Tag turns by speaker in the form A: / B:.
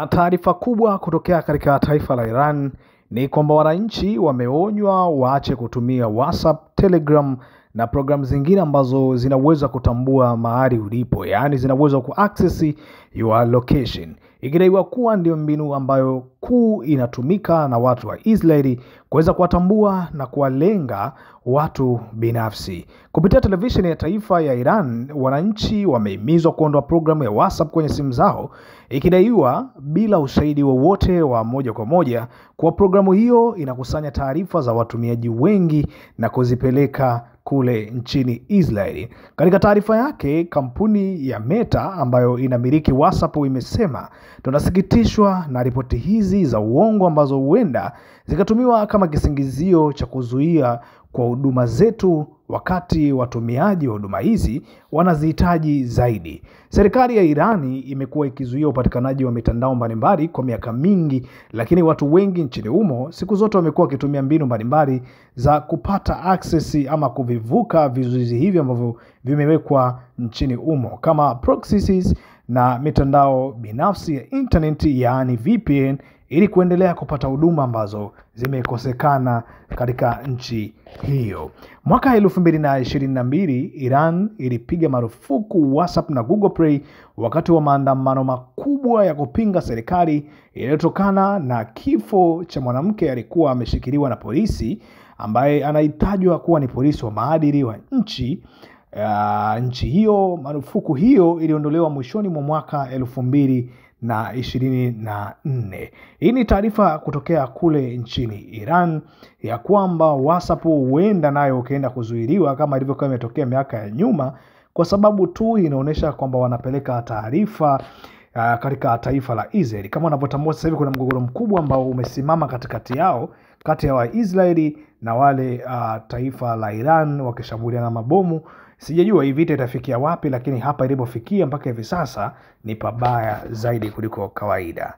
A: Taarifa kubwa kutokea katika taifa la Iran ni kwamba wananchi wameonywa waache kutumia WhatsApp, Telegram na programu zingine ambazo zinaweza kutambua mahali ulipo, yaani zinaweza kuaccess your location, ikidaiwa kuwa ndio mbinu ambayo kuu inatumika na watu wa Israeli kuweza kuwatambua na kuwalenga watu binafsi. Kupitia televisheni ya taifa ya Iran, wananchi wamehimizwa kuondoa programu ya WhatsApp kwenye simu zao, ikidaiwa bila ushahidi wowote wa moja kwa moja kwa programu hiyo inakusanya taarifa za watumiaji wengi na kuzipeleka kule nchini Israeli. Katika taarifa yake, kampuni ya Meta ambayo inamiliki WhatsApp imesema, tunasikitishwa na ripoti hizi za uongo ambazo huenda zikatumiwa kama kisingizio cha kuzuia kwa huduma zetu wakati watumiaji wa huduma hizi wanazihitaji zaidi. Serikali ya Irani imekuwa ikizuia upatikanaji wa mitandao mbalimbali kwa miaka mingi, lakini watu wengi nchini humo siku zote wamekuwa wakitumia mbinu mbalimbali za kupata access ama kuvivuka vizuizi hivi ambavyo vimewekwa nchini humo kama proxies na mitandao binafsi ya internet, yaani VPN, ili kuendelea kupata huduma ambazo zimekosekana katika nchi hiyo. Mwaka 2022 Iran ilipiga marufuku WhatsApp na Google Play wakati wa maandamano makubwa ya kupinga serikali iliyotokana na kifo cha mwanamke alikuwa ameshikiliwa na polisi ambaye anahitajwa kuwa ni polisi wa maadili wa nchi hiyo. Marufuku hiyo iliondolewa mwishoni mwa mwaka 2024. Hii ni taarifa kutokea kule nchini Iran ya kwamba WhatsApp huenda nayo ukaenda kuzuiliwa kama ilivyokuwa imetokea miaka ya nyuma, kwa sababu tu inaonyesha kwamba wanapeleka taarifa katika taifa la Israeli. Kama unavyotambua sasa hivi kuna mgogoro mkubwa ambao umesimama katikati yao, kati ya Waisraeli na wale taifa la Iran wakishambuliana mabomu. Sijajua hii vita itafikia wapi, lakini hapa ilipofikia mpaka hivi sasa ni pabaya zaidi kuliko kawaida.